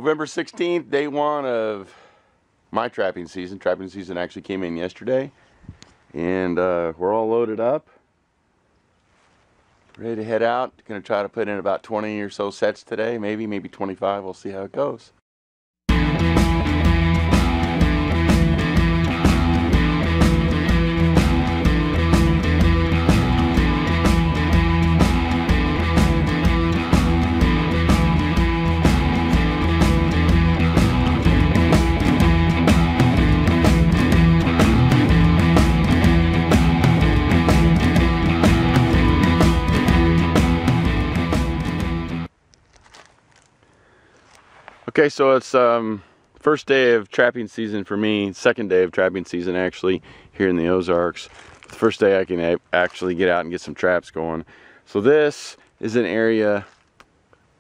November 16th, day one of my trapping season. Trapping season actually came in yesterday. And we're all loaded up. Ready to head out. Gonna try to put in about 20 or so sets today. Maybe 25. We'll see how it goes. Okay, so it's first day of trapping season for me, second day of trapping season actually here in the Ozarks. The first day I can actually get out and get some traps going. So this is an area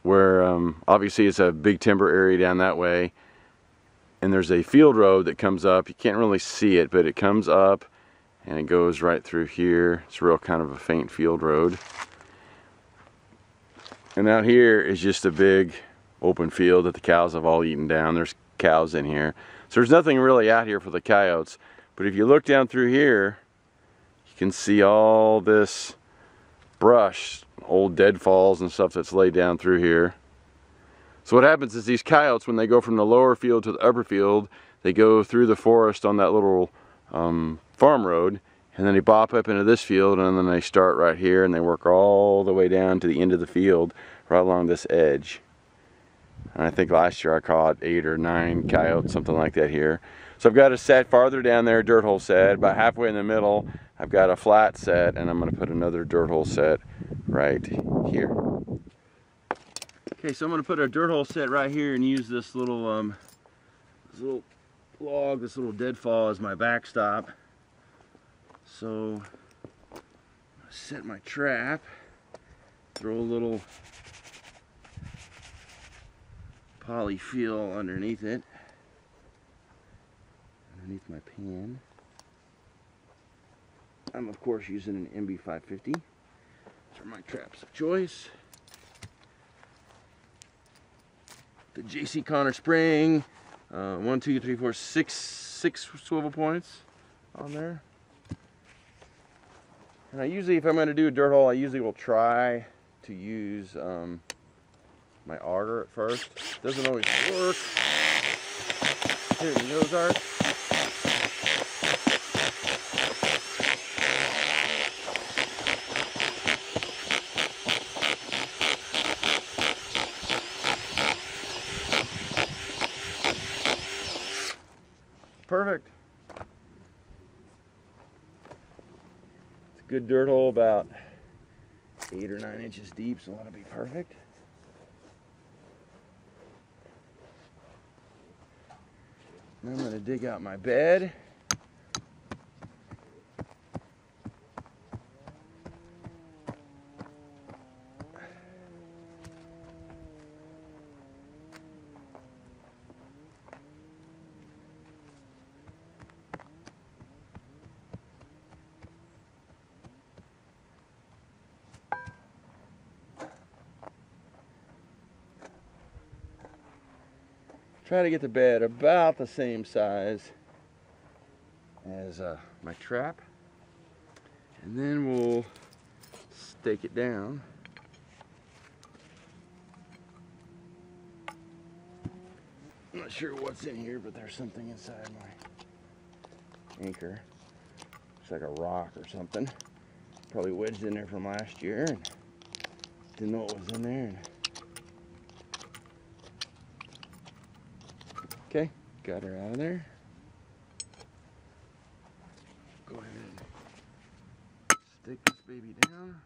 where obviously it's a big timber area down that way, and there's a field road that comes up. You can't really see it, but it comes up and it goes right through here. It's real kind of a faint field road. And out here is just a big open field that the cows have all eaten down. There's cows in here. So there's nothing really out here for the coyotes. But if you look down through here, you can see all this brush, old deadfalls and stuff that's laid down through here. So what happens is these coyotes, when they go from the lower field to the upper field, they go through the forest on that little farm road, and then they bop up into this field, and then they start right here, and they work all the way down to the end of the field, right along this edge. And I think last year I caught 8 or 9 coyotes, something like that here. So I've got a set farther down there, a dirt hole set. About halfway in the middle, I've got a flat set, and I'm going to put another dirt hole set right here. Okay, so I'm going to put a dirt hole set right here and use this little log, this little deadfall as my backstop. So I set my trap, throw a little polyfill underneath it, underneath my pan. I'm of course using an MB550 for my traps of choice. The JC Connor spring, 1, 2, 3, 4, 6 swivel points on there. And I usually, if I'm going to do a dirt hole, I usually will try to use my auger at first. Doesn't always work here in the Ozarks. Perfect. It's a good dirt hole, about 8 or 9 inches deep, so that'll be perfect. I'm going to dig out my bed. Try to get the bed about the same size as my trap, and then we'll stake it down. I'm not sure what's in here, but there's something inside my anchor. Looks like a rock or something. Probably wedged in there from last year and didn't know what was in there. Okay, got her out of there. Go ahead and stick this baby down.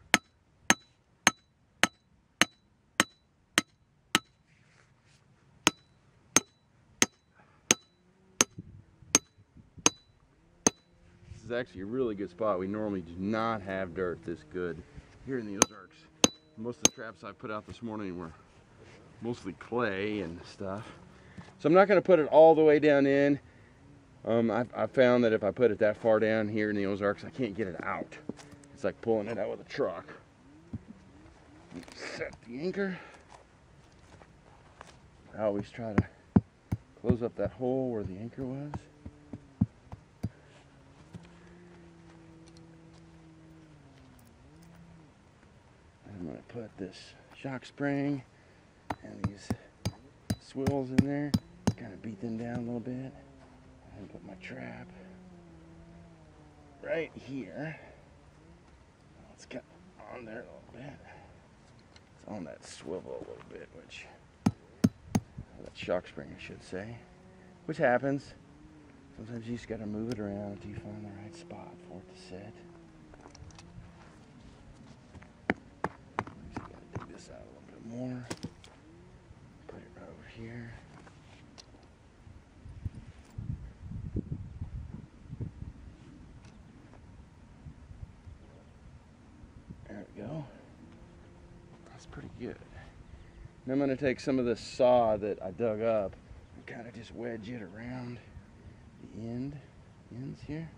This is actually a really good spot. We normally do not have dirt this good here in the Ozarks. Most of the traps I put out this morning were mostly clay and stuff. So I'm not going to put it all the way down in. I found that if I put it that far down here in the Ozarks, I can't get it out. It's like pulling it out with a truck. Set the anchor. I always try to close up that hole where the anchor was. I'm going to put this shock spring and these swivels in there, kind of beat them down a little bit, and put my trap right here. Let's get on there a little bit. It's on that swivel a little bit, which, that shock spring I should say, which happens. Sometimes you just got to move it around until you find the right spot for it to sit. Just got to dig this out a little bit more. Put it right over here. There we go. That's pretty good. Now I'm going to take some of this saw that I dug up and kind of just wedge it around the ends here.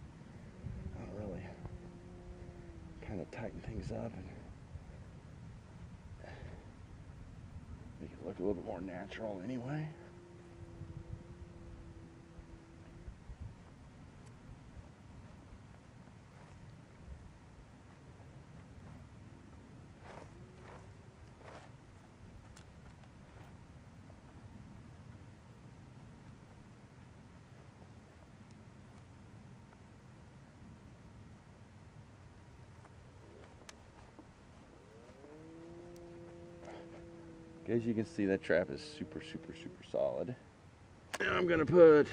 I'll really kind of tighten things up and make it look a little bit more natural anyway. As you can see, that trap is super solid. Now I'm gonna put a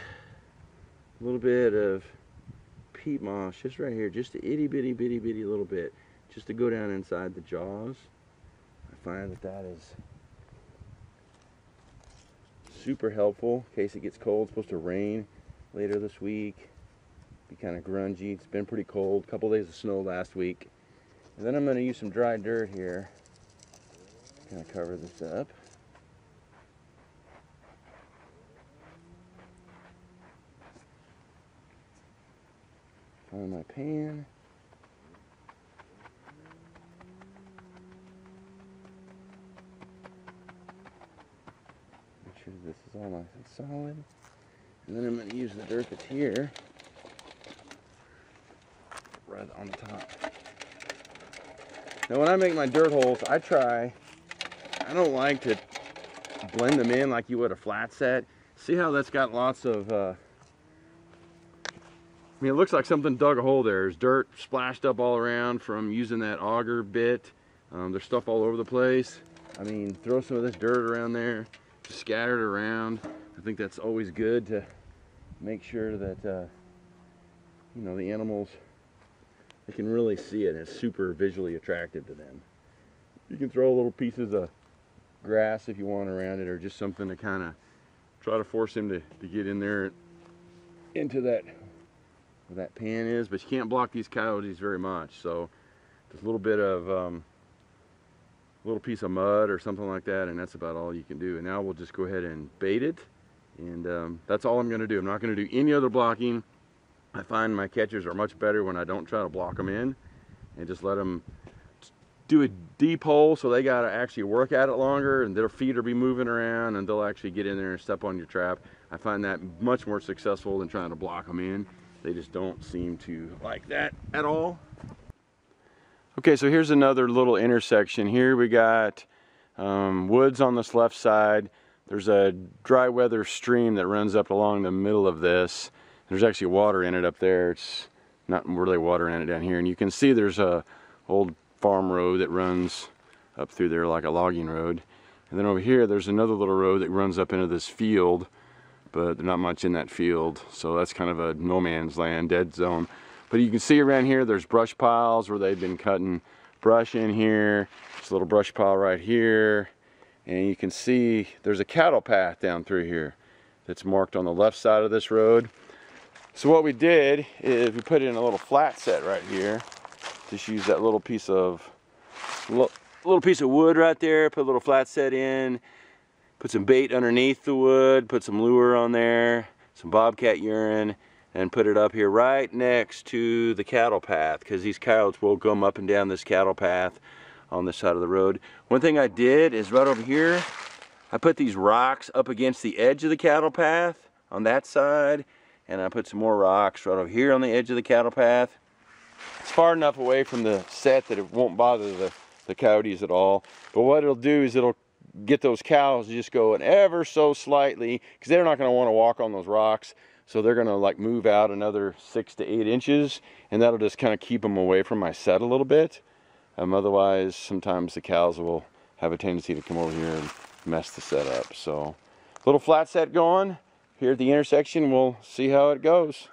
little bit of peat moss just right here, just a itty bitty little bit, just to go down inside the jaws. I find that that is super helpful in case it gets cold. It's supposed to rain later this week. Be kind of grungy. It's been pretty cold. A couple days of snow last week. And then I'm going to use some dry dirt here. Kind of cover this up. Find my pan. Make sure this is all nice and solid. And then I'm going to use the dirt that's here right on the top. Now when I make my dirt holes, I don't like to blend them in like you would a flat set. See how that's got lots of, I mean, it looks like something dug a hole there. There's dirt splashed up all around from using that auger bit. There's stuff all over the place. I mean, throw some of this dirt around there, just scatter it around. I think that's always good to make sure that, you know, the animals, they can really see it. It's super visually attractive to them. You can throw little pieces of grass if you want around it, or just something to kind of try to force him to get in there into that where that pan is. But you can't block these coyotes very much, so just a little bit of little piece of mud or something like that, and that's about all you can do. And now we'll just go ahead and bait it, and that's all I'm going to do. I'm not going to do any other blocking. I find my catchers are much better when I don't try to block them in and just let them do a deep hole, so they got to actually work at it longer, and their feet will be moving around and they'll actually get in there and step on your trap. I find that much more successful than trying to block them in. They just don't seem to like that at all. Okay, so here's another little intersection. Here we got woods on this left side. There's a dry weather stream that runs up along the middle of this. There's actually water in it up there. It's not really water in it down here. And you can see there's a old farm road that runs up through there like a logging road. And then over here there's another little road that runs up into this field, but there's not much in that field. So that's kind of a no man's land, dead zone. But you can see around here there's brush piles where they've been cutting brush in here. There's a little brush pile right here. And you can see there's a cattle path down through here that's marked on the left side of this road. So what we did is we put in a little flat set right here. Just use that little piece of wood right there, put a little flat set in, put some bait underneath the wood, put some lure on there, some bobcat urine, and put it up here right next to the cattle path, because these coyotes will come up and down this cattle path on this side of the road. One thing I did is right over here, I put these rocks up against the edge of the cattle path, on that side, and I put some more rocks right over here on the edge of the cattle path. It's far enough away from the set that it won't bother the coyotes at all. But what it'll do is it'll get those cows just going ever so slightly, because they're not going to want to walk on those rocks. So they're going to like move out another 6 to 8 inches, and that'll just kind of keep them away from my set a little bit. Otherwise, sometimes the cows will have a tendency to come over here and mess the set up. So, little flat set going here at the intersection. We'll see how it goes.